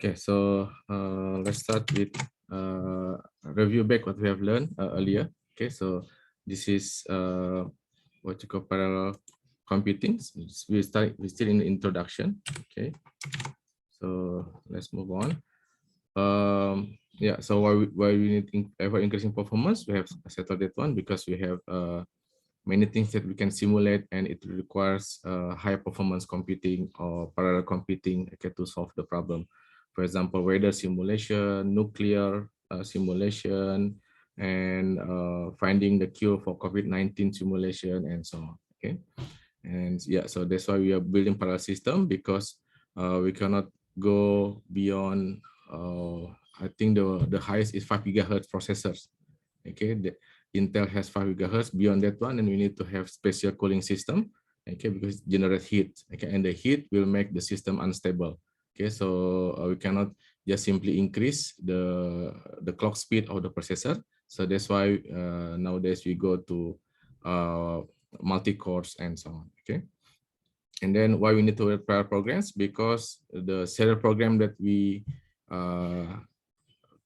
Okay, so let's start with review back what we have learned earlier. Okay, so this is what you call parallel computing. We're still in the introduction. Okay, so let's move on. Yeah, so why we need ever increasing performance? We have settled that one because we have many things that we can simulate, and it requires high performance computing or parallel computing, okay, to solve the problem. For example, weather simulation, nuclear simulation, and finding the cure for COVID-19 simulation, and so on. Okay, and yeah, so that's why we are building parallel system, because we cannot go beyond. I think the highest is 5 gigahertz processors. Okay, Intel has 5 gigahertz. Beyond that one, and we need to have special cooling system. Okay, because it generates heat. Okay, and the heat will make the system unstable. Okay, so we cannot just simply increase the clock speed of the processor. So that's why nowadays we go to multi-cores and so on. Okay, and then why we need to write parallel programs, because the serial program that we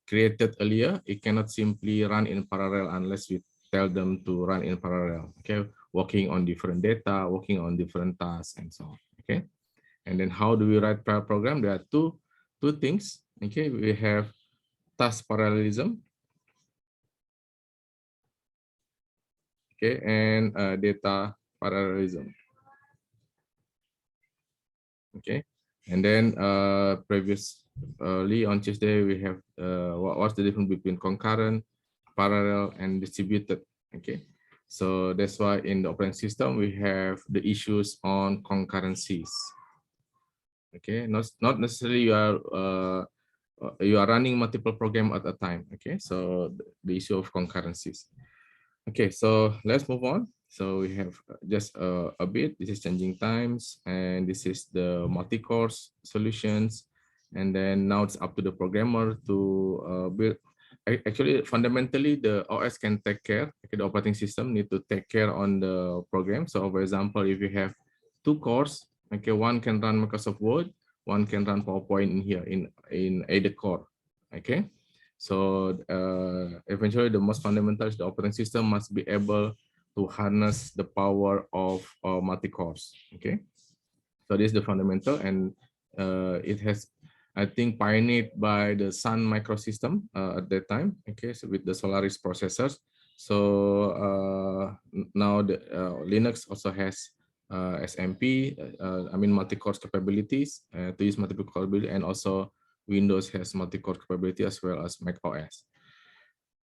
created earlier, it cannot simply run in parallel unless we tell them to run in parallel. Okay, working on different data, working on different tasks, and so on. Okay, and then how do we write parallel program? There are two things. Okay, we have task parallelism. Okay, and data parallelism. Okay, and then previously on Tuesday we have what's the difference between concurrent, parallel, and distributed. Okay, so that's why in the operating system we have the issues on concurrencies. Okay, not necessarily you are running multiple programs at a time. Okay, so the issue of concurrencies. Okay, so let's move on. So we have just a bit. This is changing times, and this is the multi-course solutions. And then now it's up to the programmer to build. Actually, fundamentally, the OS can take care. Okay, the operating system need to take care on the program. So, for example, if you have two cores, okay, one can run Microsoft Word, one can run PowerPoint in here in either core. Okay. So eventually, the most fundamental is the operating system must be able to harness the power of multi-cores. Okay, so this is the fundamental, and it has, I think, pioneered by the Sun Microsystem at that time. Okay, so with the Solaris processors. So now the Linux also has SMP, I mean multi-core capabilities to use multiple core capability, and also Windows has multi-core capability as well as Mac OS.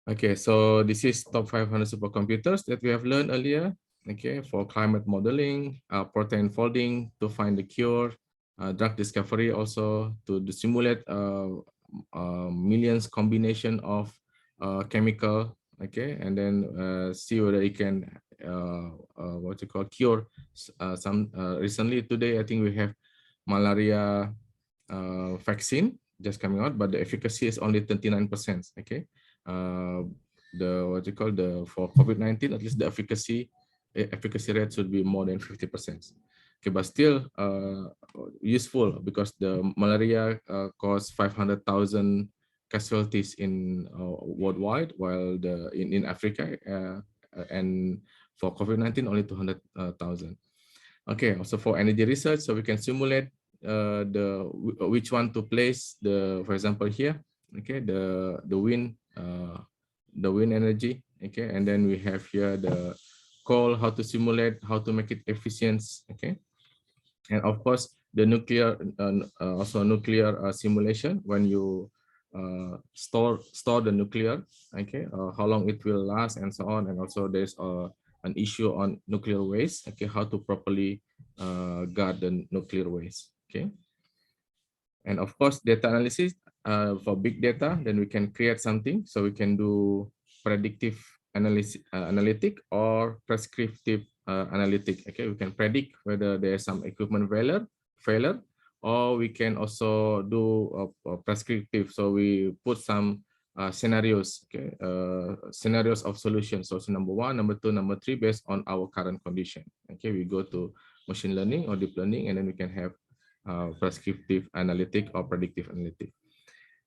Okay, so this is top 500 supercomputers that we have learned earlier. Okay, for climate modeling, protein folding to find the cure, drug discovery also to simulate millions combination of chemical. Okay, and then see whether it can what you call cure some. Recently today, I think we have malaria vaccine just coming out, but the efficacy is only 39%. Okay, the what you call the for COVID-19, at least the efficacy rate should be more than 50%. Okay, but still useful, because the malaria caused 500,000 casualties in worldwide, while in Africa and for COVID-19 only 200,000. Okay, also for energy research, so we can simulate which one to place for example here. Okay, the wind energy. Okay, and then we have here the coal, how to simulate, how to make it efficient. Okay, and of course the nuclear also nuclear simulation, when you store the nuclear. Okay, how long it will last and so on, and also there's an issue on nuclear waste. Okay, how to properly guard the nuclear waste. Okay, and of course data analysis for big data. Then we can create something, so we can do predictive analysis, analytic, or prescriptive analytic. Okay, we can predict whether there's some equipment failure, or we can also do prescriptive. So we put some scenarios, okay, scenarios of solutions. So number 1, number 2, number 3, based on our current condition. Okay, we go to machine learning or deep learning, and then we can have prescriptive analytic or predictive analytic.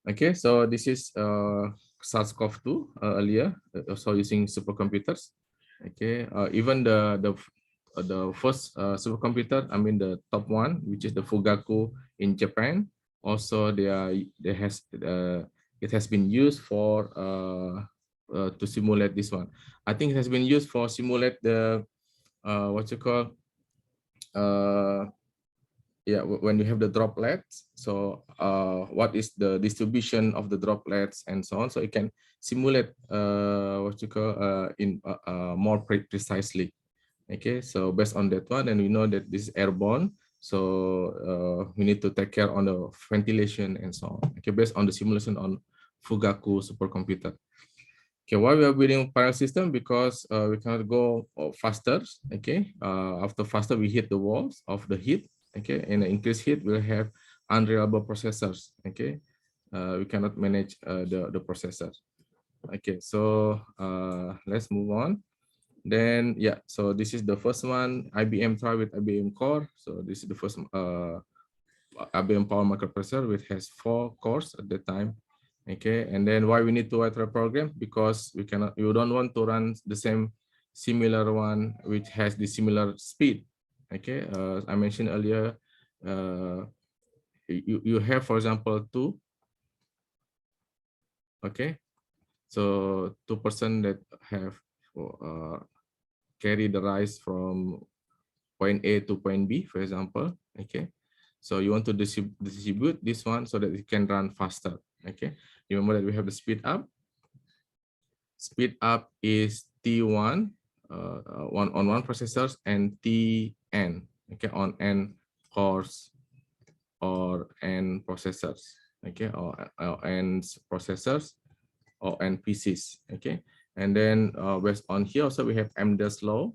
Okay, so this is SARS-CoV-2 earlier, also using supercomputers. Okay, even the first supercomputer, I mean the top one, which is the Fugaku in Japan, also it has been used for to simulate this one. I think it has been used for simulate the what you call yeah, when you have the droplets, so what is the distribution of the droplets and so on, so it can simulate what you call more precisely. Okay, so based on that one, and we know that this is airborne, so we need to take care on the ventilation and so on. Okay, based on the simulation on Fugaku supercomputer. Okay, why we are building parallel system? Because we cannot go faster. Okay, after faster we hit the walls of the heat. Okay, and the increased heat will have unreliable processors. Okay, we cannot manage the processors. Okay, so let's move on. Then yeah, so this is the first one, IBM try with IBM Core. So this is the first IBM Power microprocessor, which has 4 cores at the time. Okay, and then why we need to write a program? Because you don't want to run the same similar one which has the similar speed. Okay, I mentioned earlier, you have, for example, 2. Okay, so 2 person that have carry the rise from point A to point B, for example. Okay, so you want to distribute this one so that it can run faster. Okay, remember that we have the speed up. Speed up is T1 on one processors and Tn, okay, on n cores or n processors, okay, or n processors or n PCs, okay. And then based on here also we have Amdahl's law.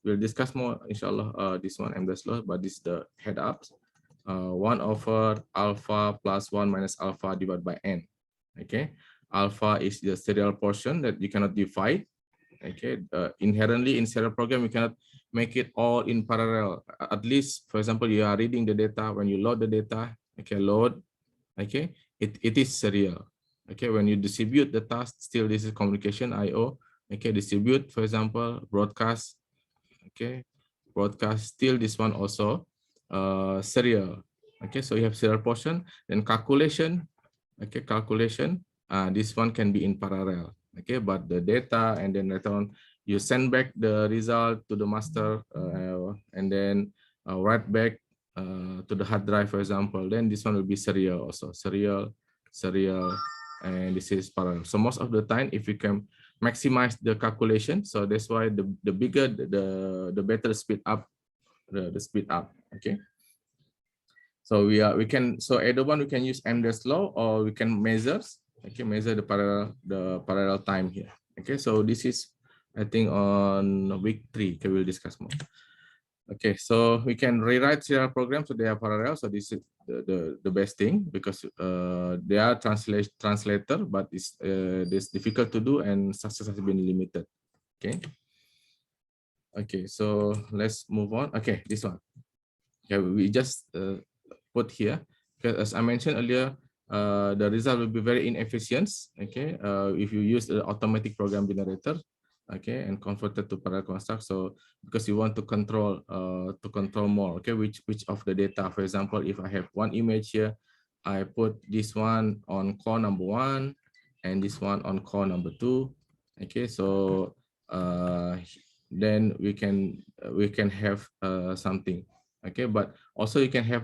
We'll discuss more, inshallah, this one Amdahl's law, but this is the head ups. 1 over alpha plus 1 minus alpha divided by n. Okay, alpha is the serial portion that you cannot divide. Okay, inherently in serial program you cannot make it all in parallel. At least, for example, you are reading the data. When you load the data, okay, load, okay, it is serial. Okay, when you distribute the task, still this is communication IO. Okay, distribute, for example, broadcast. Okay, broadcast, still this one also serial. Okay, so you have serial portion, then calculation. Okay, calculation, this one can be in parallel. Okay, but the data, and then later on you send back the result to the master, and then write back to the hard drive, for example. Then this one will be serial also, serial, and this is parallel. So most of the time, if you can maximize the calculation, so that's why the bigger the better speed up, the speed up. Okay, so we can, so either one we can use Amdahl's law, or we can measure, okay, measure the parallel time here. Okay, so this is, I think, on week 3. Okay, we'll discuss more. Okay, so we can rewrite serial programs so they are parallel. So this is the best thing, because they are translator, but it's difficult to do and success has been limited. Okay. Okay, so let's move on. Okay, this one. Okay, we just put here, because as I mentioned earlier, the result will be very inefficient. Okay, if you use the automatic program generator, okay, and convert it to parallel construct. So because you want to control more, okay, which of the data, for example, if I have one image here, I put this one on core number 1 and this one on core number 2. Okay, so then we can have something. Okay, but also you can have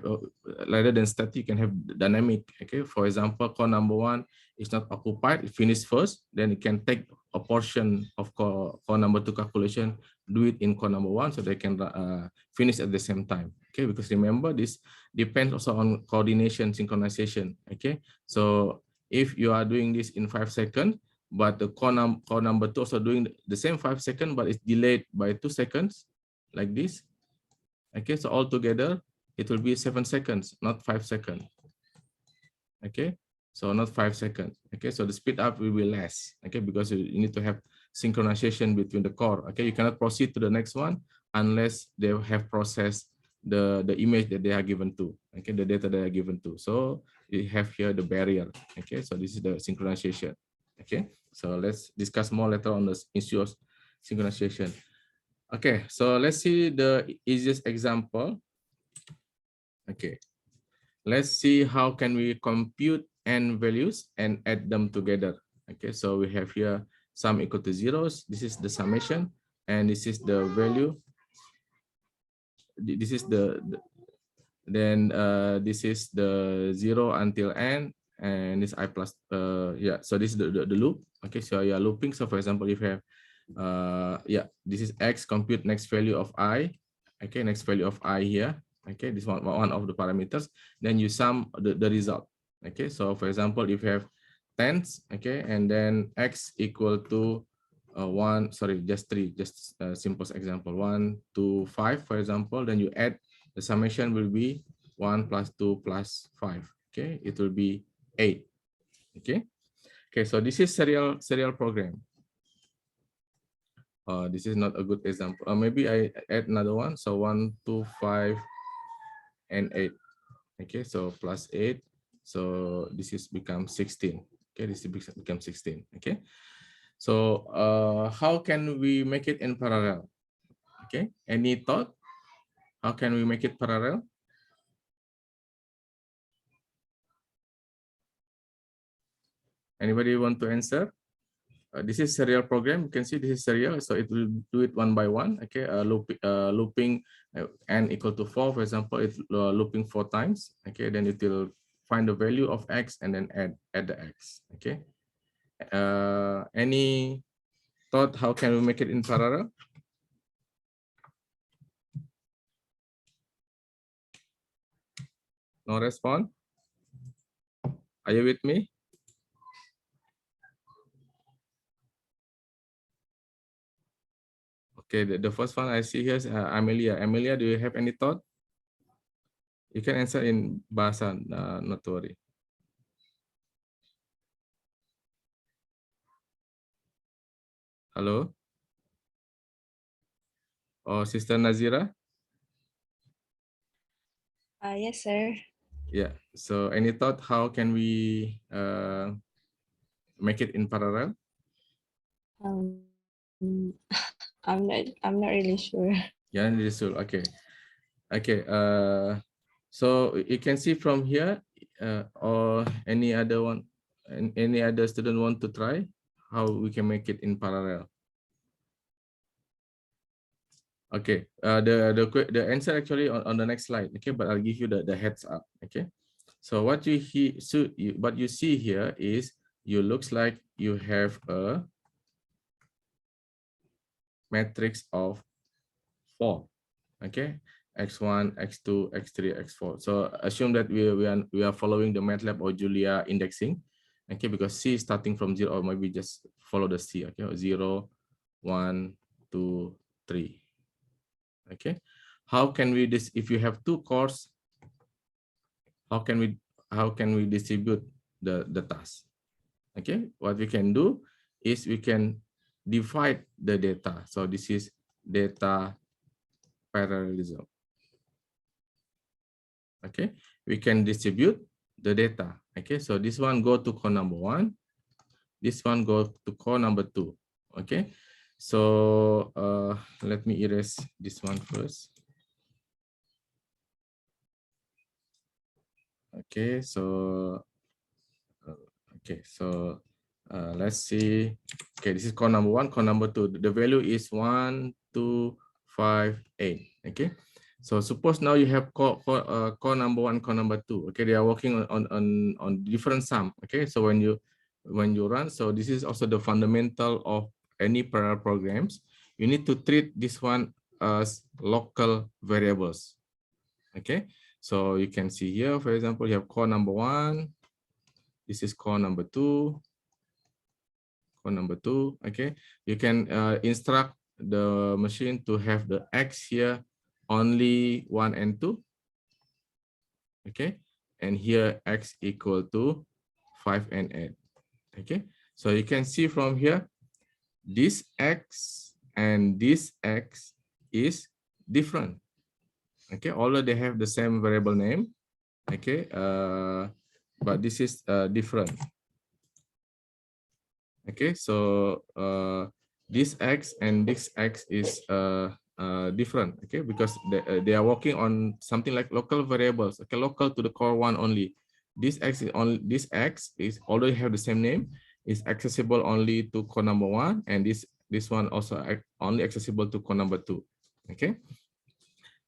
rather than static, you can have dynamic. Okay, for example, core number 1 is not occupied, it finished first, then it can take a portion of core number 2 calculation, do it in core number 1, so they can finish at the same time. Okay, because remember, this depends also on coordination, synchronization. Okay, so if you are doing this in 5 seconds, but the core number 2 also doing the same 5 seconds, but it's delayed by 2 seconds, like this. Okay, so altogether it will be 7 seconds, not 5 seconds. Okay, so not 5 seconds. Okay, so the speed up will be less. Okay, because you need to have synchronization between the core. Okay, you cannot proceed to the next one unless they have processed the image that they are given to, okay, the data they are given to. So we have here the barrier, okay. So this is the synchronization, okay. So let's discuss more later on the issue of synchronization. Okay, so let's see the easiest example. Okay, let's see how can we compute n values and add them together. Okay, so we have here sum equal to zeros. This is the summation, and this is the value. This is then this is the 0 until n, and this I plus yeah. So this is the loop. Okay, so you are looping. So for example, if you have yeah, this is x, compute next value of I. Okay, next value of I here. Okay, this one of the parameters. Then you sum the result. Okay, so for example, if you have tens, okay, and then x equal to 1, sorry, just 3, just simple example, 1 to 5, for example, then you add, the summation will be 1 plus 2 plus 5. Okay, it will be 8. Okay, okay, so this is serial program. This is not a good example. Maybe I add another one. So 1, 2, 5, and 8. Okay, so plus 8. So this is become 16. Okay, this is become 16. Okay, so how can we make it in parallel? Okay, any thought? How can we make it parallel? Anybody want to answer? This is serial program. You can see this is serial, so it will do it one by one. Okay, looping n equal to 4, for example, it's looping 4 times. Okay, then it will find the value of x and then add the x. Okay, any thought how can we make it in parallel? No response. Are you with me? Okay, the first one I see here is Amelia. Amelia, do you have any thought? You can answer in bahasa, not to worry. Hello? Oh, Sister Nazira? Yes, sir. Yeah, so any thought how can we make it in parallel? Um, I'm not really sure. Yeah, this will, okay. Okay, so you can see from here, or any other one, any other student want to try how we can make it in parallel? Okay, the answer actually on the next slide. Okay, but I'll give you the heads up. Okay, so what what you see here is you looks like you have a matrix of 4. Okay, x1, x2, x3, x4. So assume that we are following the MATLAB or Julia indexing. Okay, because C is starting from 0, or maybe just follow the C. Okay, 0, 1, 2, 3. Okay, how can we if you have 2 cores, how can we distribute the task? Okay, what we can do is we can divide the data. So this is data parallelism. Okay, we can distribute the data. Okay, so this one go to core number 1, this one go to core number 2. Okay, so let me erase this one first. Okay, so let's see. Okay, this is core number 1, core number 2. The value is 1, 2, 5, 8. Okay, so suppose now you have core number 1, core number 2. Okay, they are working on different sum. Okay, so when you run, so this is also the fundamental of any parallel programs. You need to treat this one as local variables. Okay, so you can see here, for example, you have core number 1. This is core number 2. Core number 2. Okay, you can instruct the machine to have the x here only 1 and 2. Okay, and here x equal to 5 and 8. Okay, so you can see from here, this x and this x is different. Okay, although they have the same variable name. Okay, but this is different. Okay, so this X and this X is different. Okay, because they are working on something like local variables. Okay, local to the core one only. This X is only, this X is already have the same name, is accessible only to core number one, and this one also only accessible to core number two. Okay.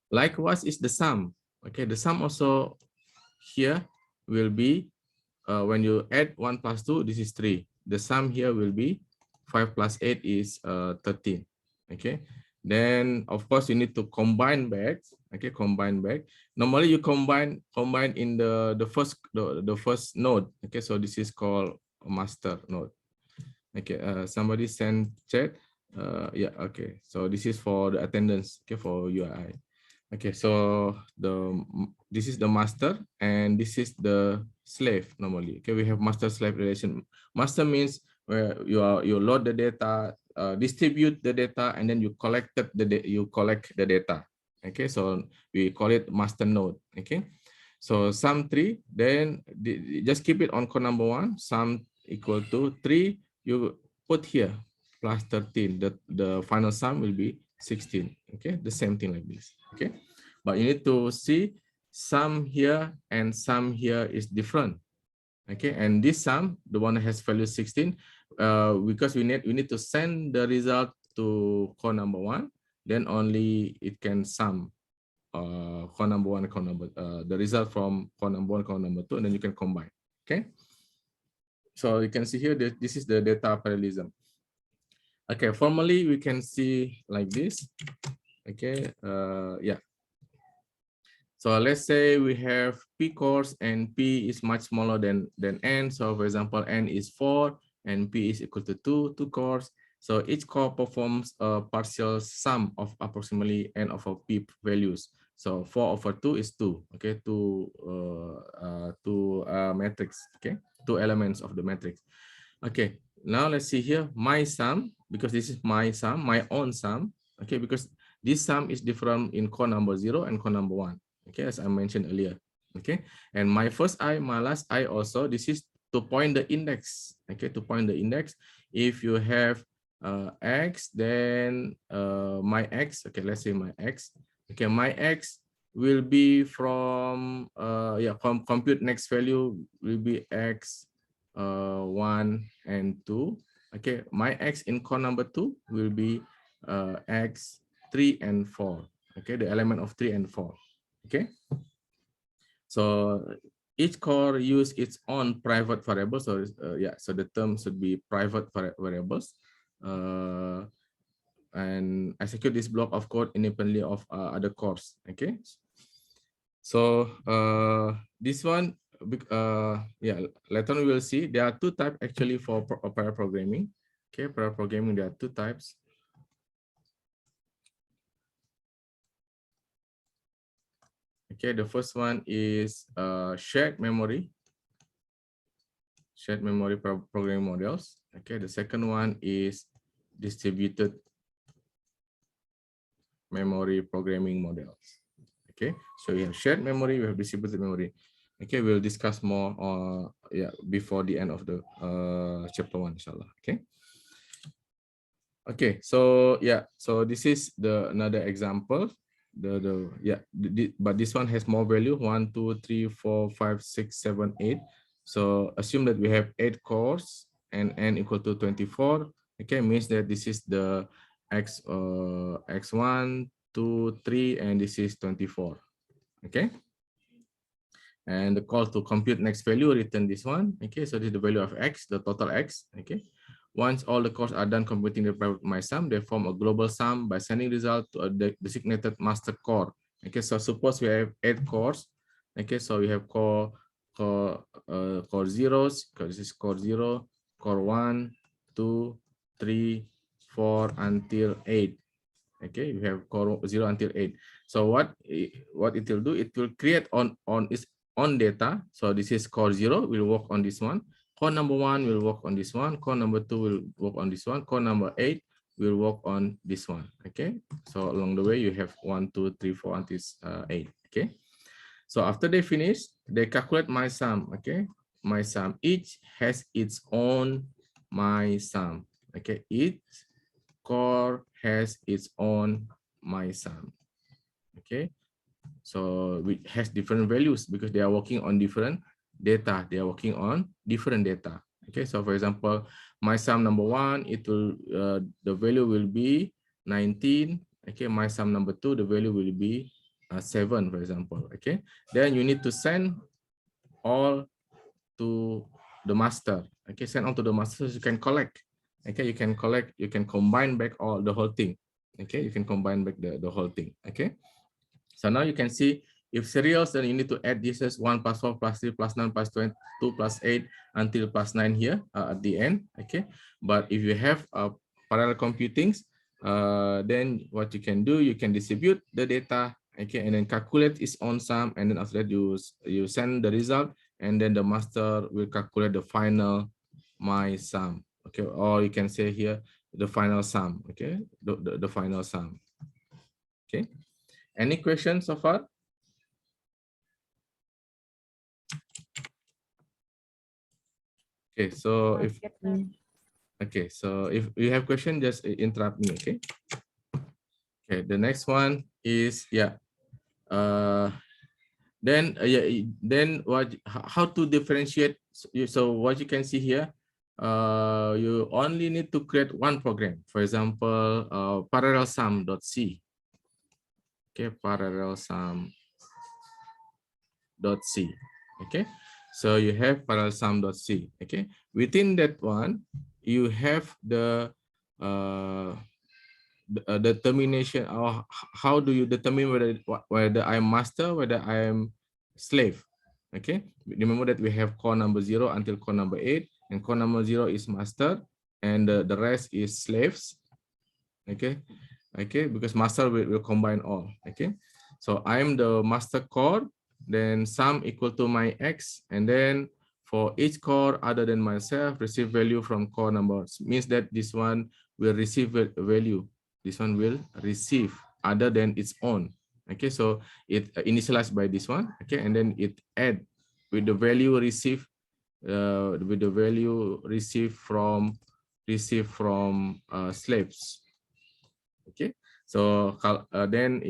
Likewise is the sum. Okay, the sum also here will be when you add 1 plus 2, this is 3. The sum here will be 5 plus 8 is 13. Okay, then of course you need to combine back. Okay, combine back. Normally you combine in the first node. Okay, so this is called a master node. Okay, somebody send chat. Yeah, okay, so this is for the attendance. Okay, for UII. Okay, so this is the master and this is the slave normally. Okay, we have master slave relation. Master means where you load the data, distribute the data, and then you collect the data. Okay, so we call it master node. Okay, so sum 3, then just keep it on core number 1. Sum equal to 3. You put here plus 13. The final sum will be 16. Okay, the same thing like this. Okay, but you need to see sum here and sum here is different. Okay, and this sum, the one that has value 16, because we need to send the result to core number 1, then only it can sum core number 1 and core number the result from core number 1 core number 2, and then you can combine. Okay, so you can see here that this is the data parallelism. Okay, formally we can see like this. Okay, yeah. So let's say we have P cores and P is much smaller than N. So for example, N is 4 and P is equal to 2 cores. So each core performs a partial sum of approximately N over P values. So 4 over 2 is 2. Okay, two matrix. Okay, 2 elements of the matrix. Okay, now let's see here my sum, because this is my sum, my own sum. Okay, because this sum is different in core number 0 and core number 1. Okay, as I mentioned earlier. Okay, and my first I, my last I also, this is to point the index. Okay, to point the index. If you have X, then my X, okay, let's say my X. Okay, my X will be from, compute next value will be X 1 and 2. Okay, my X in core number 2 will be X 3 and 4. Okay, the element of 3 and 4. Okay, so each core use its own private variable. So so the term should be private variables, and execute this block of code independently of other cores. Okay, so this one, later on we will see there are 2 types actually for pair programming. Okay, pair programming, there are 2 types. Okay, the first one is shared memory programming models. Okay, the second one is distributed memory programming models. Okay, so we have shared memory, we have distributed memory. Okay, we'll discuss more before the end of the chapter 1, inshallah. Okay. Okay, so so this is another example. But this one has more value, 1 2 3 4 5 6 7 8. So assume that we have 8 cores and N equal to 24. Okay, means that this is the X1 2 3 and this is 24. Okay, and the call to compute next value, return this one. Okay, so this is the value of X, the total X. Okay, once all the cores are done computing the private my sum, they form a global sum by sending result to a designated master core. Okay, so suppose we have 8 cores. Okay, so we have core zeros, because this is core 0, core 1, 2, 3, 4 until 8. Okay, we have core 0 until 8. So what it will do, it will create on its own data. So this is core 0 will work on this one. Core number 1 will work on this one. Core number 2 will work on this one. Core number 8 we'll work on this one. Okay, so along the way you have 1, 2, 3, 4 until 8. Okay, so after they finish, they calculate my sum. Okay, my sum, each has its own my sum. Okay, each core has its own my sum. Okay, so it has different values because they are working on different data. They are working on different data. Okay, so for example, my sum number 1, it will the value will be 19. Okay, my sum number 2, the value will be 7, for example. Okay, then you need to send all to the master. Okay, send all to the master so you can collect. Okay, you can collect, you can combine back all the whole thing. Okay, you can combine back the whole thing. Okay, so now you can see if serials, then you need to add this as 1 plus 4 plus 3 plus 9 plus 22 plus 8 until plus 9 here at the end. Okay, but if you have parallel computing, then what you can do, you can distribute the data. Okay, and then calculate its own sum, and then after that you send the result, and then the master will calculate the final my sum. Okay, or you can say here the final sum. Okay, the final sum. Okay, any questions so far? Okay, so if you have question, just interrupt me. Okay. Okay. The next one is then what? How to differentiate? So what you can see here, you only need to create one program. For example, parallel sum.c. Okay, parallel sum.c. Okay. So you have parallel sum.c. Okay, within that one, you have the determination, or how do you determine whether I'm master, whether I'm slave. Okay, remember that we have core number 0 until core number 8, and core number 0 is master, and the rest is slaves. Okay, because master will combine all. Okay, so I'm the master core, then sum equal to my x, and then for each core other than myself receive value from core numbers, means that this one will receive a value, this one will receive other than its own. Okay, so it initialized by this one. Okay, and then it add with the value received from slaves. Okay, so then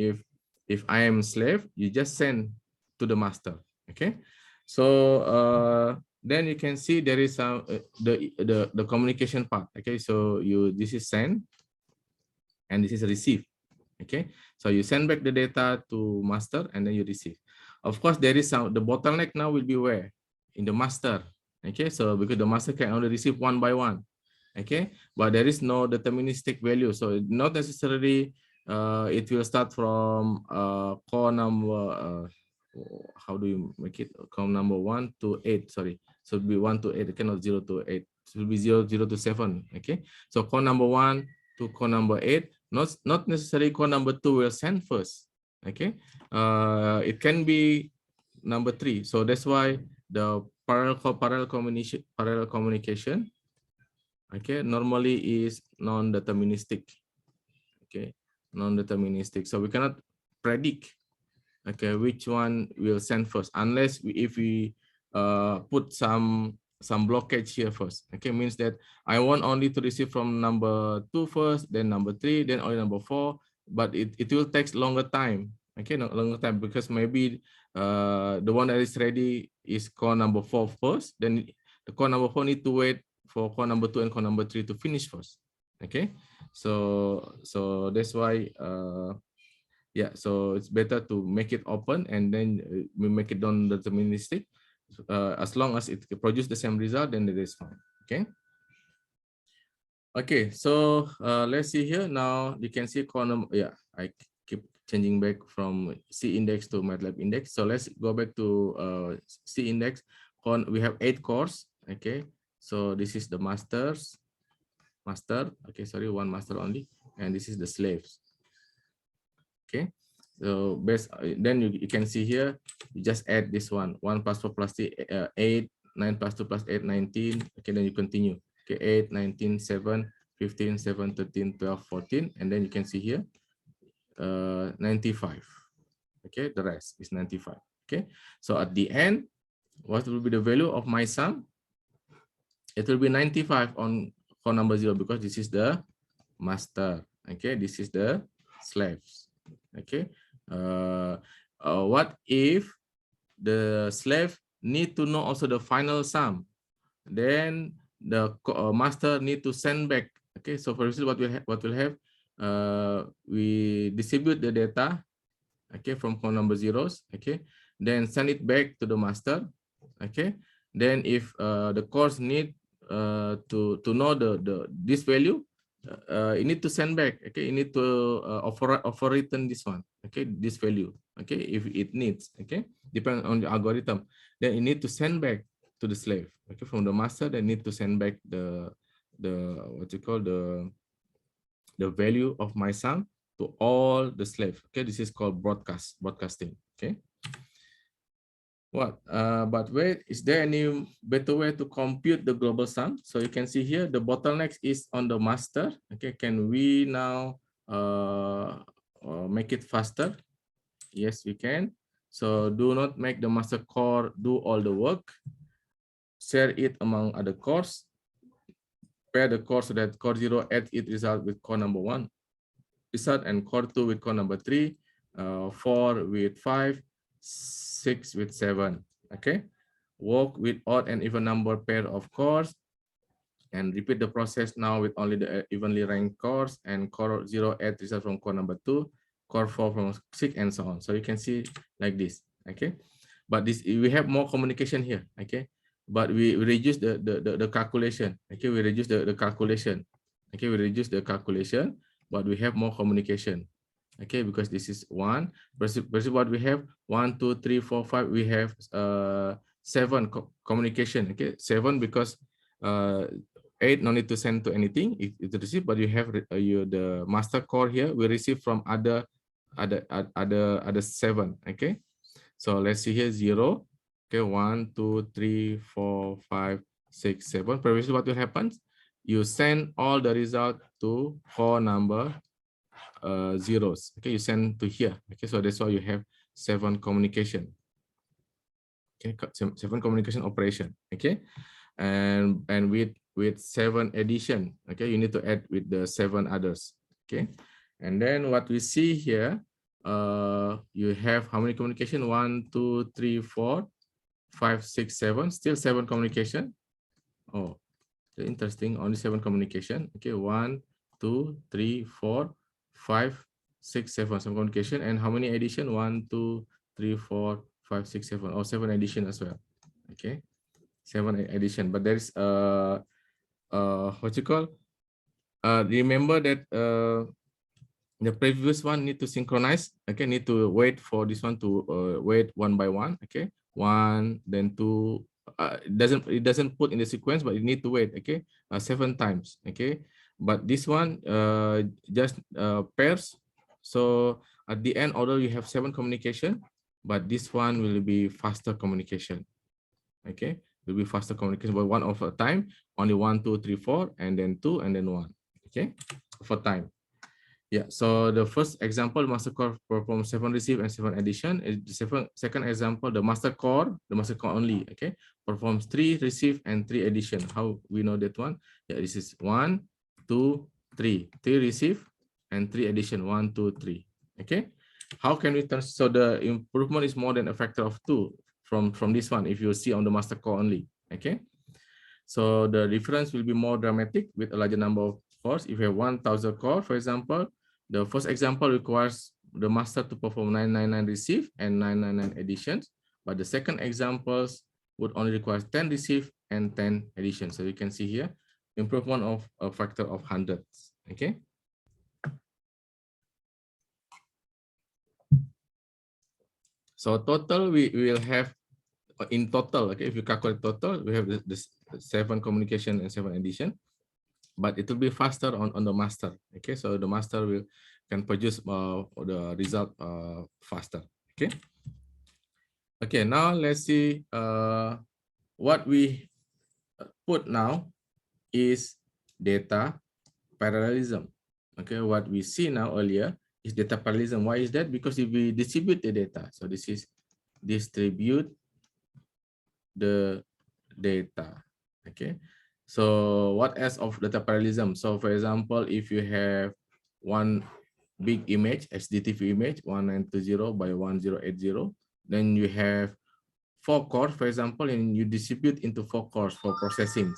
if I am slave, you just send to the master. Okay, so then you can see there is the communication part. Okay, so this is send and this is receive. Okay, so you send back the data to master and then you receive. Of course, there is the bottleneck now will be where? In the master. Okay, so because the master can only receive one by one. Okay, but there is no deterministic value, so not necessarily it will start from core number how do you make it, core number 1 to 8, sorry, so it'll be 1 to 8, it cannot 0 to 8, it will be 0 to 7. Okay, so core number 1 to core number 8, not necessarily core number 2 will send first. Okay, it can be number 3, so that's why the parallel communication okay normally is non-deterministic. Okay, non-deterministic, so we cannot predict okay which one will send first unless if we put some blockage here first. Okay, means that I want only to receive from number 2 first, then number 3, then only number 4, but it will take longer time. Okay, no longer time, because maybe the one that is ready is core number 4 first, then the core number 4 need to wait for core number 2 and core number 3 to finish first. Okay, so that's why yeah, so it's better to make it open and then we make it non-deterministic. As long as it produce the same result, then it is fine. Okay. Okay, so let's see here. Now you can see column. Yeah, I keep changing back from C index to MATLAB index. So let's go back to C index. We have 8 cores. Okay, so this is the master. Okay, sorry, one master only, and this is the slaves. Okay, so then you can see here, you just add this one, 1 plus 4 plus 8, 9 plus 2 plus 8, 19. Okay, then you continue. Okay, 8, 19, 7, 15, 7, 13, 12, 14, and then you can see here 95. Okay, the rest is 95. Okay, so at the end, what will be the value of my sum? It will be 95 on core number 0 because this is the master. Okay, this is the slaves. Okay, what if the slave need to know also the final sum? Then the master need to send back. Okay, so for example, what we'll have, we distribute the data, okay, from core number zeros, okay, then send it back to the master, okay. Then if the cores need to know this value, you need to send back, okay. You need to overwritten this one, okay, this value, okay, if it needs, okay, depending on the algorithm. Then you need to send back to the slave, okay, from the master. They need to send back the what you call the value of my sum to all the slave. Okay, this is called broadcasting. Okay. What? But wait, is there any better way to compute the global sum? So you can see here the bottleneck is on the master. Okay, can we now make it faster? Yes, we can. So do not make the master core do all the work. Share it among other cores. Pair the core so that core 0 adds its result with core number 1 result, and core 2 with core number 3, 4 with 5, 6 with 7. Okay, work with odd and even number pair of cores and repeat the process now with only the evenly ranked cores, and core 0 add result from core number 2, core 4 from 6, and so on. So you can see like this. Okay, but this we have more communication here. Okay, but we reduce the calculation. Okay, we reduce the calculation. Okay, we reduce the calculation, but we have more communication. Okay, because this is 1 versus what we have 1, 2, 3, 4, 5. We have 7 communication. Okay, 7 because 8 no need to send to anything it receive, but you have the master core here we receive from other 7. Okay, so let's see here 0. Okay, 1, 2, 3, 4, 5, 6, 7. Previously, what will happen? You send all the result to core number zeros. Okay, you send to here. Okay, so that's why you have 7 communication. Okay, 7 communication operation. Okay, and with 7 addition. Okay, you need to add with the 7 others. Okay, and then what we see here, you have how many communication? 1, 2, 3, 4, 5, 6, 7. Still 7 communication. Oh, interesting. Only 7 communication. Okay, 1, 2, 3, 4, 5, 6, 7. Some communication. And how many addition? 1, 2, 3, 4, 5, 6, 7. Oh, 7 addition as well. Okay, 7 addition. But there is what you call? Remember that the previous one need to synchronize. Okay, need to wait for this one to wait one by one. Okay, 1, then 2. It doesn't put in the sequence, but you need to wait. Okay, 7 times. Okay, but this one just pairs. So at the end, although you have 7 communication, but this one will be faster communication. Okay, will be faster communication, but one of a time, only 1, 2, 3, 4, and then 2, and then 1. Okay, for time. Yeah, so the first example, master core performs 7 receive and 7 addition. The second example, the master core only, okay, performs 3 receive and 3 addition. How we know that one? Yeah, this is 1, 2, 3. 3 receive and 3 addition. 1, 2, 3. Okay, how can we turn? So the improvement is more than a factor of 2 from this one if you see on the master core only. Okay, so the difference will be more dramatic with a larger number of cores. If you have 1,000 core, for example, the first example requires the master to perform 999 receive and 999 additions, but the second examples would only require 10 receive and 10 additions. So you can see here improvement of a factor of hundreds. Okay. So total we will have in total. Okay, if you calculate total, we have this 7 communication and 7 addition. But it will be faster on the master. Okay, so the master can produce the result faster. Okay. Okay, now let's see what we put now is data, parallelism. Okay, what we see now earlier is data parallelism. Why is that? Because if we distribute the data, so this is distribute the data. Okay, so what else of data parallelism? So for example, if you have one big image, HDTV image 1920 by 1080, then you have 4 cores, for example, and you distribute into 4 cores for processing.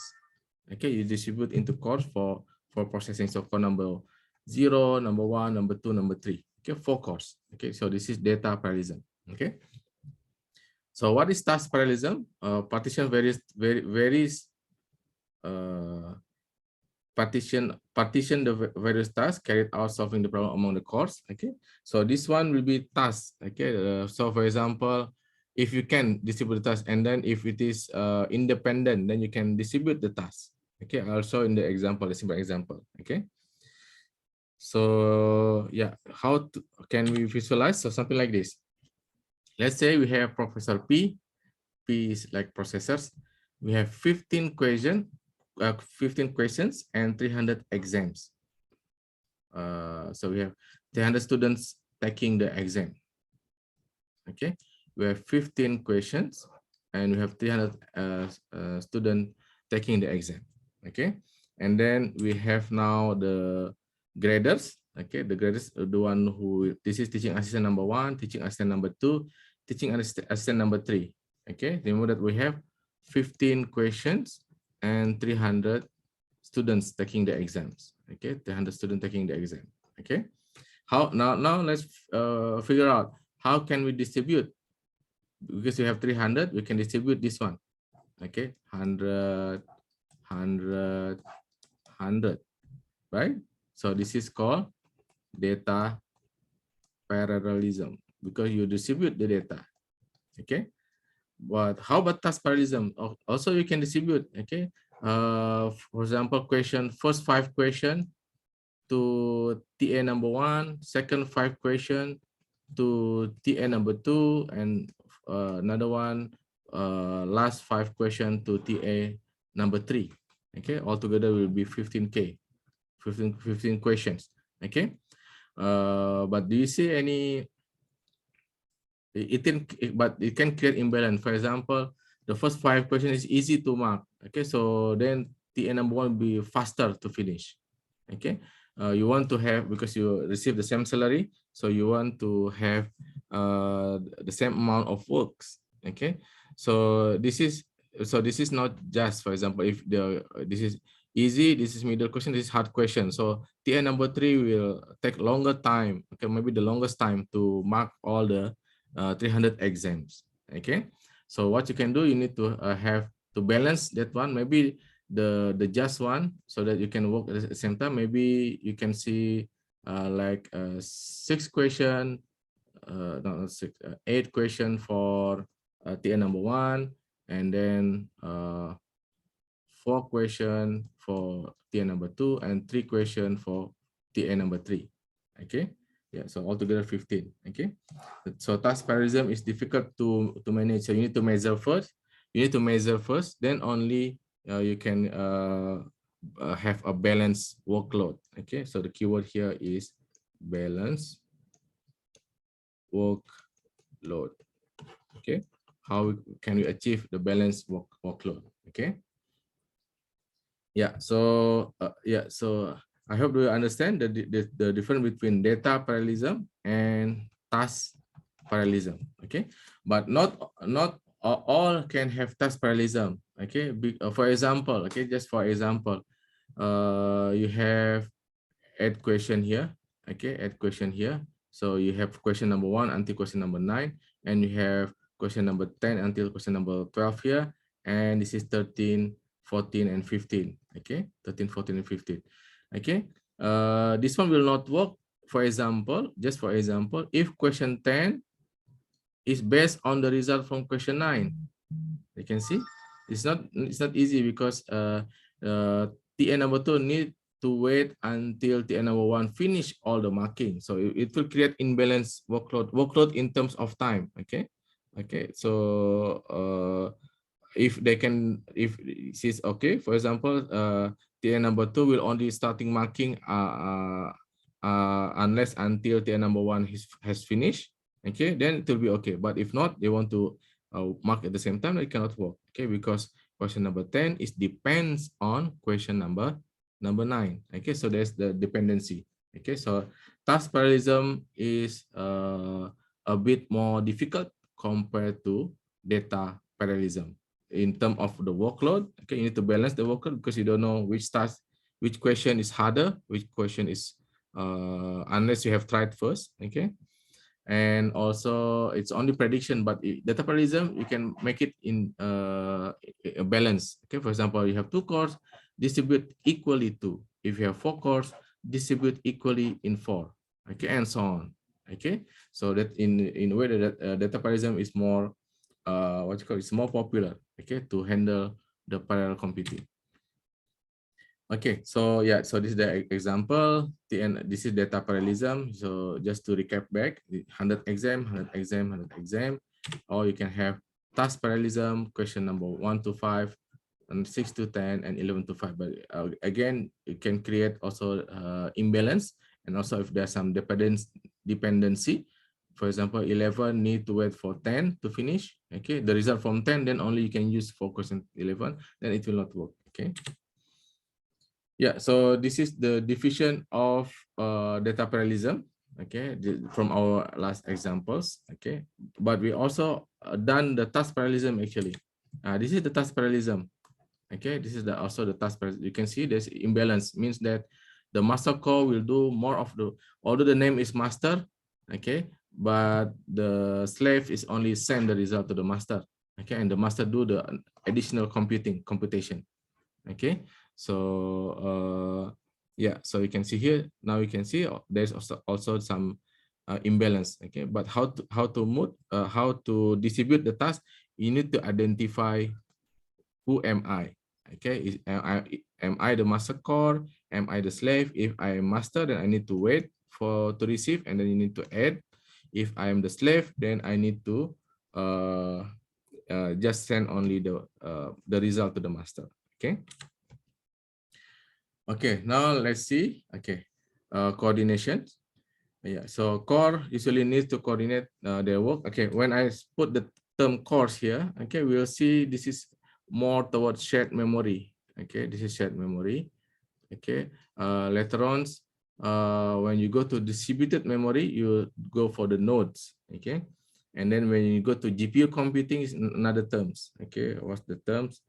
Okay, you distribute into cores for processing. So core number 0, number 1, number 2, number 3. Okay, 4 cores. Okay, so this is data parallelism. Okay, so what is task parallelism? Partition varies partition the various tasks carried out solving the problem among the cores. Okay, so this one will be task. Okay, so for example, if you can distribute the task, and then if it is independent, then you can distribute the task. Okay, also in the example, the simple example. Okay, so yeah, can we visualize? So something like this. Let's say we have Professor P. P is like processors. We have 15 questions and 300 exams. So we have 300 students taking the exam. Okay, we have 15 questions and we have 300 students taking the exam. Okay, and then we have now the graders. Okay, the graders are the one who, this is teaching assistant number 1, teaching assistant number 2, teaching assistant number 3. Okay, remember that we have 15 questions and 300 students taking the exams. Okay, 300 students taking the exam. Okay, how now let's figure out how can we distribute. Because we have 300, we can distribute this one. Okay, 100, 100, 100, right? So this is called data parallelism because you distribute the data. Okay, but how about task parallelism? Also you can distribute. Okay, for example, first 5 question to TA number 1, second 5 question to TA number 2, and another one last 5 question to TA number 3. Okay, altogether will be 15K, 15 questions. Okay, but do you see any but it can create imbalance. For example, the first 5 questions is easy to mark. Okay, so then TA number 1 will be faster to finish. Okay, you want to have, because you receive the same salary, so you want to have the same amount of works. Okay, so this is not just, for example, if this is easy, this is middle question, this is hard question. So TA number 3 will take longer time. Okay, maybe the longest time to mark all the 300 exams. Okay, so what you can do, you need to have to balance that one, maybe the just one, so that you can work at the same time. Maybe you can see like 6 question, no, 6, 8 question for TA number 1, and then 4 question for TA number 2, and 3 question for TA number 3. Okay, yeah, so altogether 15. Okay, so task parallelism is difficult to manage, so you need to measure first. Then only you can have a balanced workload. Okay, so the keyword here is balance workload. Okay, how can we achieve the balanced workload? Okay, yeah, so I hope you understand the difference between data parallelism and task parallelism. Okay, but not all can have task parallelism. Okay, for example, okay, just for example, you have add question here. Okay, add question here. So you have question number 1 until question number 9, and you have question number 10 until question number 12 here, and this is 13, 14, and 15. Okay, 13, 14, and 15. Okay, this one will not work. For example, just for example, if question 10 is based on the result from question 9, you can see it's not easy, because TA number 2 need to wait until TA number 1 finish all the marking. So it will create imbalance workload in terms of time. Okay, so if she's okay, for example, TN number 2 will only starting marking unless until TN number 1 has finished. Okay, then it will be okay. But if not, they want to mark at the same time, it cannot work. Okay, because question number 10 is depends on question number 9. Okay, so there's the dependency. Okay, so task parallelism is a bit more difficult compared to data parallelism in terms of the workload. Okay, you need to balance the workload because you don't know which task, which question is harder, which question is unless you have tried first. Okay, and also it's only prediction, but data parallelism you can make it in a balance. Okay, for example, you have 2 cores, distribute equally to. If you have 4 cores, distribute equally in 4. Okay, and so on. Okay, so that in a way that data parallelism is more what you call, it's more popular. Okay, to handle the parallel computing. Okay, so yeah, so this is the example. This is data parallelism. So just to recap back, 100 exam, 100 exam, 100 exam, or you can have task parallelism, question number 1 to 5, and 6 to 10, and 11 to 5. But again, it can create also imbalance, and also if there's some dependency. For example, 11 need to wait for 10 to finish. Okay, the result from 10, then only you can use for question 11, then it will not work. Okay. Yeah, so this is the definition of data parallelism, okay, from our last examples, okay. But we also done the task parallelism actually. This is the task parallelism, okay. This is also the task parallelism. You can see there's imbalance, means that the master core will do more of the, although the name is master, okay, but the slave is only send the result to the master, okay, and the master do the additional computation, okay. So yeah, so you can see here, now you can see there's also some imbalance, okay. But how to distribute the task, you need to identify who am I, okay. Am I the master core, am I the slave? If I am master, then I need to wait to receive, and then you need to add. If I am the slave, then I need to just send only the result to the master, okay. Okay, now let's see. Okay, coordination. Yeah, so core usually needs to coordinate their work. Okay, when I put the term cores here, okay, we'll see this is more towards shared memory. Okay, this is shared memory. Okay, later on, when you go to distributed memory, you go for the nodes. Okay, and then when you go to GPU computing, is another terms. Okay, what's the terms?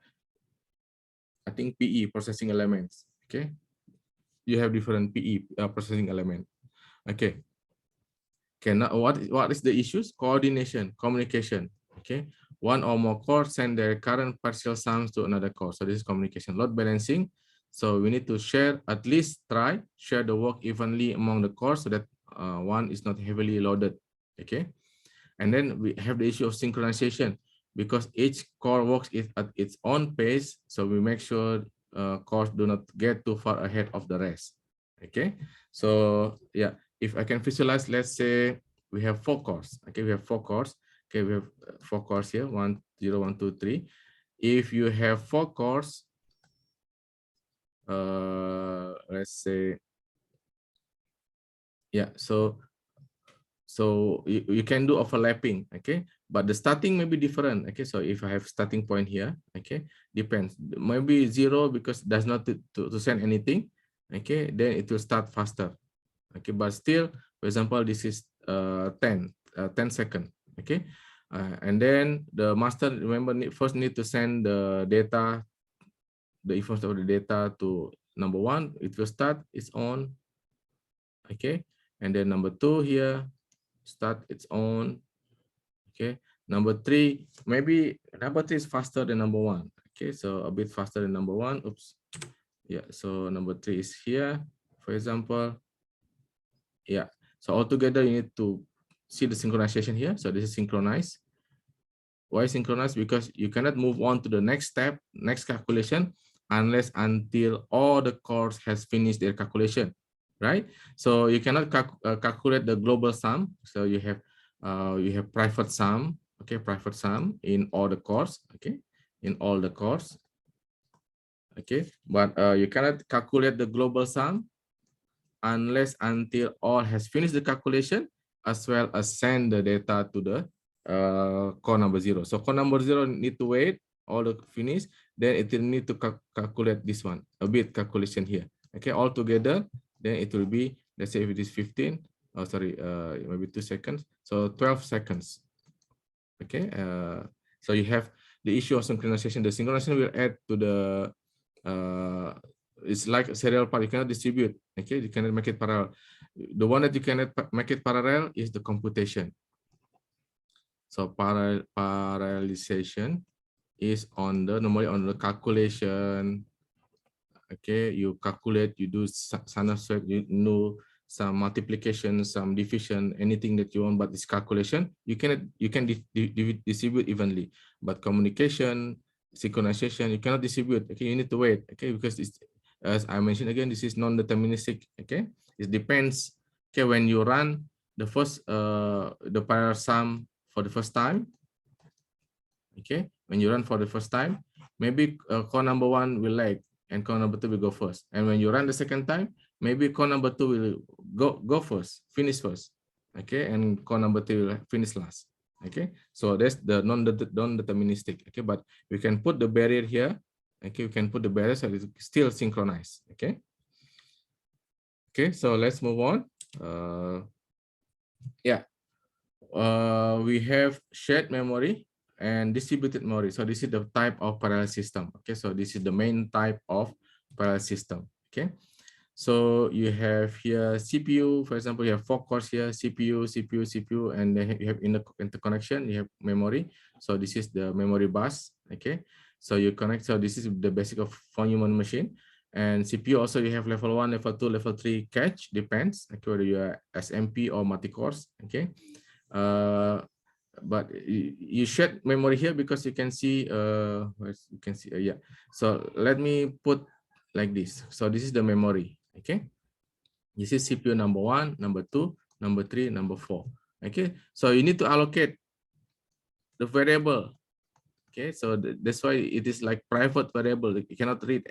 I think PE, processing elements. Okay, you have different PE, processing element. Okay. Okay, now what is the issues? Coordination, communication. Okay, one or more cores send their current partial sums to another core. So this is communication. Load balancing. So we need to share, at least share the work evenly among the cores, so that one is not heavily loaded. Okay, and then we have the issue of synchronization, because each core works at its own pace. So we make sure cores do not get too far ahead of the rest. Okay, so yeah, if I can visualize, let's say we have 4 cores. Okay, we have 4 cores. Okay, we have 4 cores here, 1, 0, 1, 2, 3. If you have 4 cores, let's say, yeah, so you can do overlapping, okay, but the starting may be different. Okay, so if I have starting point here, okay, depends, maybe 0 because it does not to send anything. Okay, then it will start faster. Okay, but still, for example, this is 10 seconds. Okay, and then the master, remember, first need to send the data, the information of the data to number 1. It will start its own. Okay, and then number 2 here start its own. Okay, number 3, maybe number 3 is faster than number 1. Okay, so a bit faster than number 1. Oops. Yeah, so number 3 is here, for example. Yeah, so altogether you need to see the synchronization here. So this is synchronized. Why synchronized? Because you cannot move on to the next step, next calculation, unless until all the cores has finished their calculation, right? So you cannot calculate the global sum. So you have private sum, okay, private sum in all the cores, okay, in all the cores. Okay, but you cannot calculate the global sum unless until all has finished the calculation, as well as send the data to the core number 0. So core number 0 need to wait all the finish, then it will need to calculate this one, a bit calculation here. Okay, all together, then it will be, let's say if it is 15, oh sorry, maybe 2 seconds, so 12 seconds. Okay, so you have the issue of synchronization. The synchronization will add to the it's like a serial part. You cannot distribute. Okay, you cannot make it parallel. The one that you cannot make it parallel is the computation. So parallelization is on the normally on the calculation. Okay, you calculate, you do sum of swap, you know, some multiplication, some division, anything that you want, but this calculation you can distribute evenly. But communication, synchronization, you cannot distribute. Okay, you need to wait. Okay, because it's, as I mentioned again, this is non-deterministic. Okay, it depends. Okay, when you run the first the parallel sum for the first time. Okay, when you run for the first time, maybe core number 1 will lag and core number 2 will go first. And when you run the second time, maybe core number 2 will go first, finish first. Okay, and core number 3 will finish last. Okay, so that's the non-deterministic. Okay, but we can put the barrier here. Okay, we can put the barrier so it's still synchronized. Okay. Okay, so let's move on. Yeah, we have shared memory and distributed memory. So this is the type of parallel system. Okay, so this is the main type of parallel system. Okay, so you have here CPU, for example, you have 4 cores here, CPU, and then you have interconnection, you have memory. So this is the memory bus. Okay, so you connect. So this is the basic of for human machine. And CPU also you have level 1, level 2, level 3 cache, depends. Okay, whether you are SMP or multi-cores. Okay. But you shared memory here because you can see yeah. So let me put like this. So this is the memory. Okay, this is CPU number 1, number 2, number 3, number 4. Okay, so you need to allocate the variable. Okay, so that's why it is like private variable. You cannot read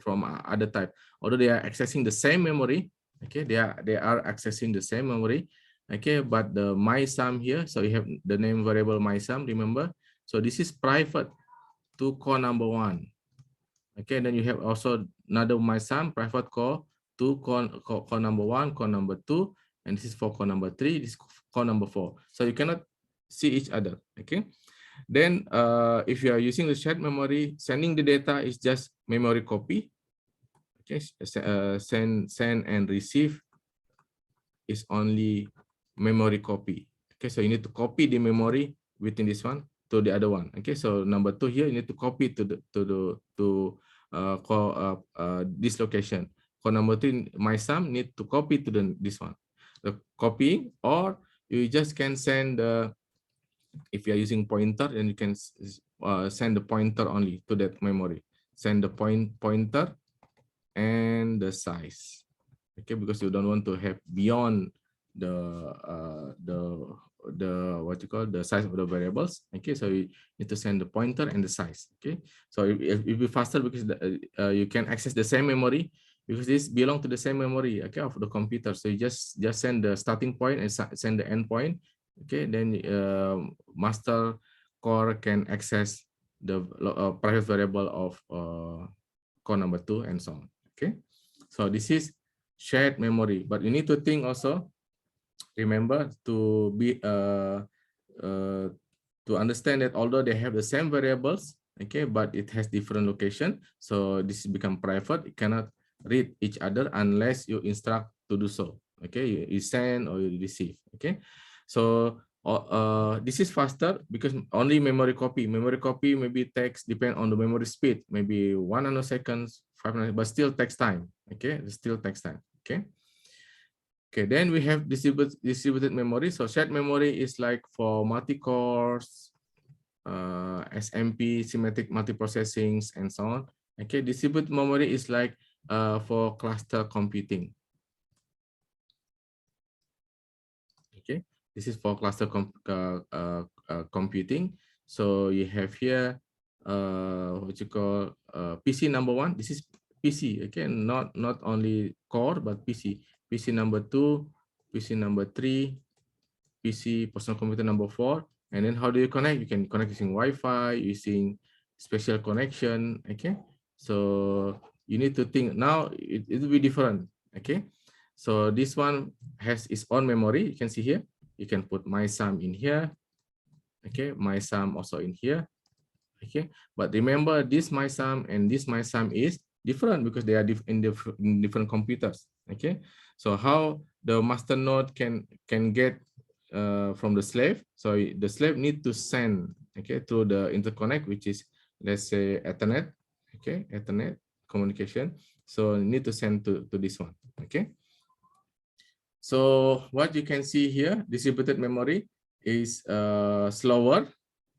from other type, although they are accessing the same memory. Okay, they are accessing the same memory. Okay, but the my sum here, so you have the name variable my sum, remember? So this is private to core number 1. Okay, then you have also another my sum private core to core number 1, core number 2, and this is for core number 3, this is core number 4. So you cannot see each other. Okay, then if you are using the shared memory, sending the data is just memory copy. Okay, send and receive is only memory copy. Okay, so you need to copy the memory within this one to the other one. Okay, so number 2 here, you need to copy to this location. For number 3, my sum need to copy to this one. The copying, or you just can send the, if you are using pointer, then you can send the pointer only to that memory. Send the pointer and the size. Okay, because you don't want to have beyond the what you call the size of the variables. Okay, so you need to send the pointer and the size. Okay, so it will be faster because you can access the same memory, because this belong to the same memory, okay, of the computer. So you just send the starting point and send the end point. Okay, then master core can access the private variable of core number 2 and so on. Okay, so this is shared memory, but you need to think also, remember to be to understand that although they have the same variables, okay, but it has different location, so this become private. It cannot read each other unless you instruct to do so. Okay, you send or you receive. Okay, so this is faster because only memory copy maybe takes, depend on the memory speed, maybe 100 seconds, 500, but still takes time. Okay, it still takes time. Okay. Okay, then we have distributed memory. So shared memory is like for multi-cores, SMP, symmetric multiprocessing, and so on. Okay, distributed memory is like for cluster computing. Okay, this is for cluster computing. So you have here what you call PC number 1. This is PC, okay, not only core but PC. PC number 2, PC number 3, PC personal computer number 4. And then how do you connect? You can connect using Wi-Fi, using special connection. Okay, so you need to think now. It will be different. Okay, so this one has its own memory. You can see here. You can put my sum in here. Okay, my sum also in here. Okay, but remember this my sum and this my sum is different because they are in different computers. Okay, so how the master node can get from the slave? So the slave need to send, okay, through the interconnect, which is, let's say, Ethernet. Okay, Ethernet communication. So need to send to this one. Okay, so what you can see here, distributed memory is slower.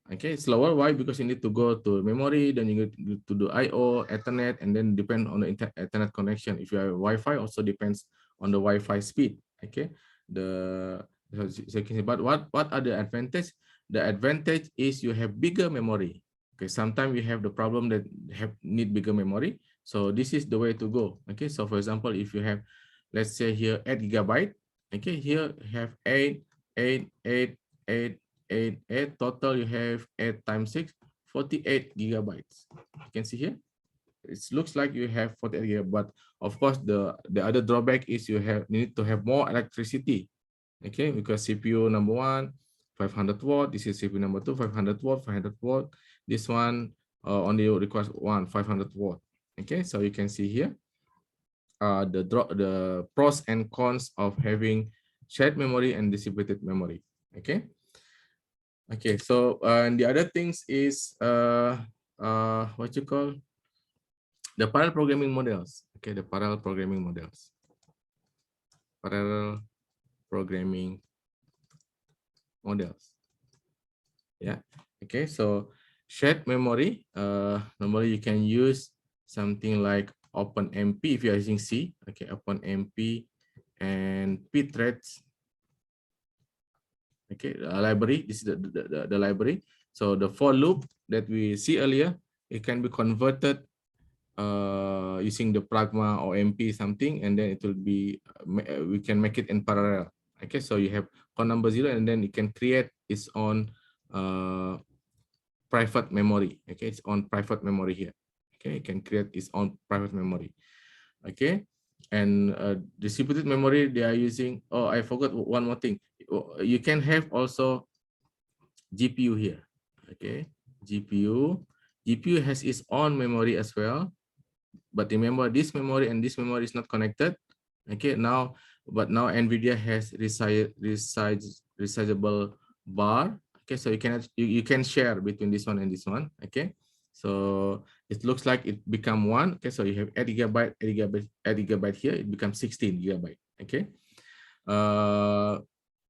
Okay, slower. Why? Because you need to go to memory, then you need to do I/O, Ethernet, and then depend on the Ethernet connection. If you have Wi-Fi, also depends on the Wi-Fi speed. Okay, but what are the advantage? The advantage is you have bigger memory. Okay, sometimes you have the problem that need bigger memory. So this is the way to go. Okay, so for example, if you have, let's say here 8 GB. Okay, here have 8, 8, 8, 8. 8 total, you have 8 times 6, 48 gigabytes. You can see here it looks like you have 48 gigabytes, but of course the other drawback is you need to have more electricity. Okay, because CPU number 1 500 watt, this is CPU number 2 500 watt, 500 watt. This one only requires 500 watt. Okay, so you can see here the pros and cons of having shared memory and distributed memory. Okay. Okay, so and the other things is what you call the parallel programming models. Okay, the parallel programming models. Parallel programming models. Yeah. Okay, so shared memory. Normally you can use something like OpenMP if you are using C. Okay, OpenMP and pthreads. Okay, library. This is the library. So the for loop that we see earlier, it can be converted using the pragma or MP something, and then it will be we can make it in parallel. Okay, so you have cont number 0, and then it can create its own private memory. Okay, its own private memory here. Okay, it can create its own private memory. Okay, and distributed memory they are using. Oh, I forgot one more thing. You can have also GPU here. Okay, GPU has its own memory as well, but remember this memory and this memory is not connected. Okay, but now NVIDIA has resizable bar. Okay, so you can share between this one and this one. Okay, so it looks like it become one. Okay, so you have 8 gigabyte, 8 gigabyte here, it becomes 16 gigabyte. Okay,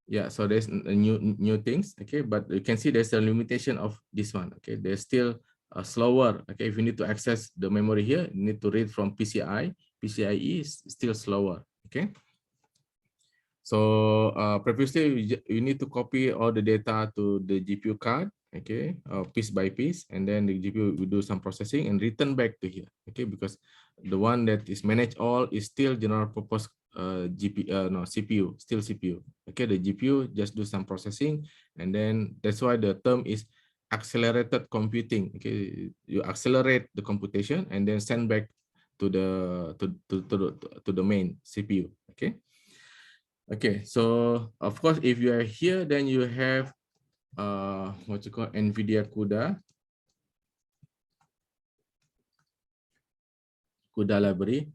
yeah, so there's new things. Okay, but you can see there's a limitation of this one. Okay, there's still slower. Okay, if you need to access the memory here, you need to read from PCIe is still slower. Okay, so previously you need to copy all the data to the GPU card. Okay, piece by piece, and then the GPU will do some processing and return back to here. Okay, because the one that is managed all is still general purpose CPU, still CPU. Okay, the GPU just do some processing, and then that's why the term is accelerated computing. Okay, you accelerate the computation and then send back to the main CPU. Okay. Okay, so of course, if you are here, then you have what you call NVIDIA CUDA library.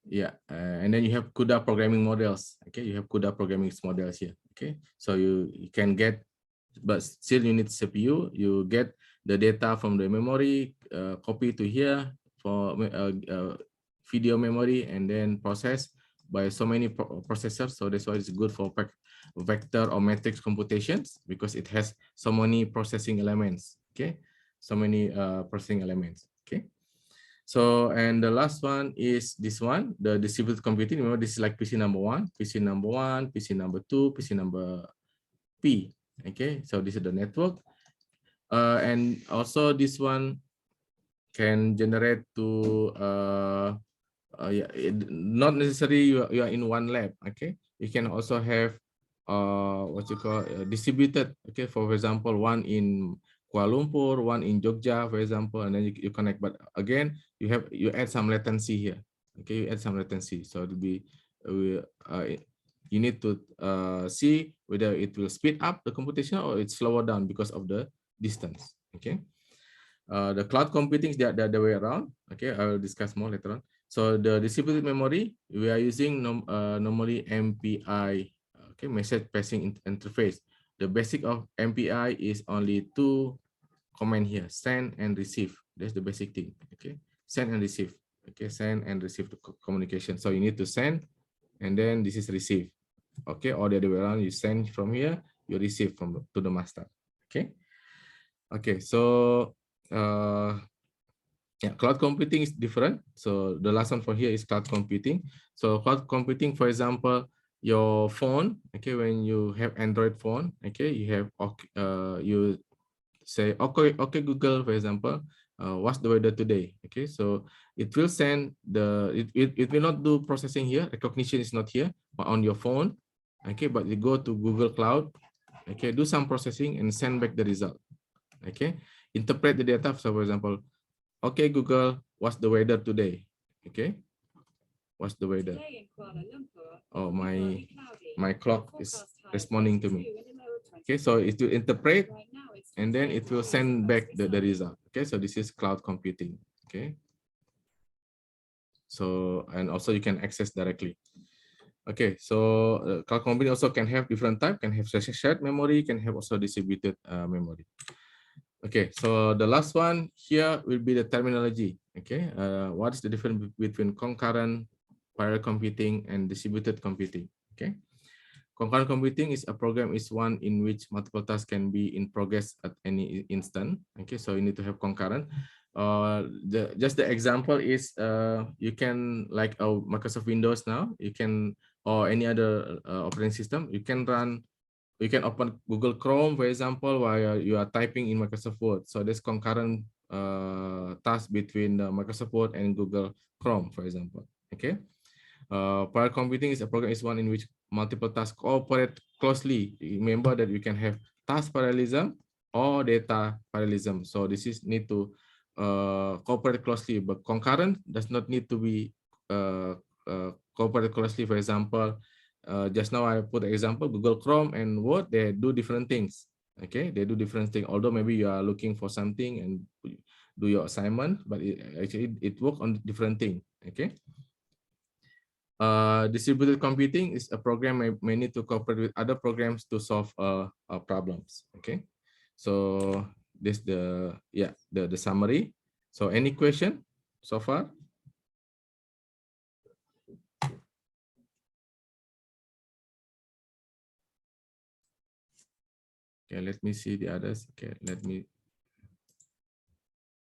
Yeah, and then you have CUDA programming models. Okay, you have CUDA programming models here. Okay, so you can get, but still you need CPU. You get the data from the memory, copy to here for video memory, and then process by so many processors. So that's why it's good for vector or matrix computations, because it has so many processing elements. Okay, so many processing elements. Okay. So, and the last one is this one, the distributed computing. Remember, this is like PC number 1, PC number 1, PC number 2, PC number P. Okay, so this is the network. And also this one, can generate to yeah, not necessarily you are in one lab. Okay, you can also have what you call distributed. Okay, for example, one in Kuala Lumpur, one in Jogja, for example, and then you connect. But again, you add some latency here. Okay, you add some latency, so it'll be you need to see whether it will speed up the computation or it's slower down because of the distance. Okay. The cloud computing is the other way around. Okay, I will discuss more later on. So the distributed memory, we are using normally MPI, okay, message passing interface. The basic of MPI is only two command here, send and receive. That's the basic thing. Okay, send and receive. Okay, send and receive the communication. So you need to send, and then this is receive. Okay, or the other way around, you send from here, you receive from to the master. Okay. Okay, so yeah, cloud computing is different. So the last one for here is cloud computing. So cloud computing, for example, your phone, okay, when you have Android phone, okay, you have you say okay Google, for example, what's the weather today? Okay, so it will send it will not do processing here, recognition is not here, but on your phone, okay, but you go to Google Cloud, okay, do some processing and send back the result. Okay, interpret the data. So for example, okay, Google, what's the weather today? Okay, what's the weather? Oh, my clock is responding to me. Okay, so it will interpret and then it will send back the result. Okay, so this is cloud computing. Okay, so and also you can access directly. Okay, so cloud computing also can have different type, can have shared memory, can have also distributed memory. Okay, so the last one here will be the terminology. Okay, what is the difference between concurrent, parallel computing, and distributed computing? Okay, concurrent computing is a program is one in which multiple tasks can be in progress at any instant. Okay, so you need to have concurrent. Just the example is you can like Microsoft Windows now, you can or any other operating system, you can run. You can open Google Chrome, for example, while you are typing in Microsoft Word. So there's concurrent task between Microsoft Word and Google Chrome, for example. Okay. Parallel computing is a program is one in which multiple tasks cooperate closely. Remember that you can have task parallelism or data parallelism. So this is need to cooperate closely, but concurrent does not need to be cooperate closely. For example, just now I put an example, Google Chrome and Word, they do different things. Okay, they do different things. Although maybe you are looking for something and do your assignment, but actually it works on different thing. Okay. Distributed computing is a program may need to cooperate with other programs to solve problems. Okay, so this the summary. So any question so far? Okay, let me see the others. Okay, let me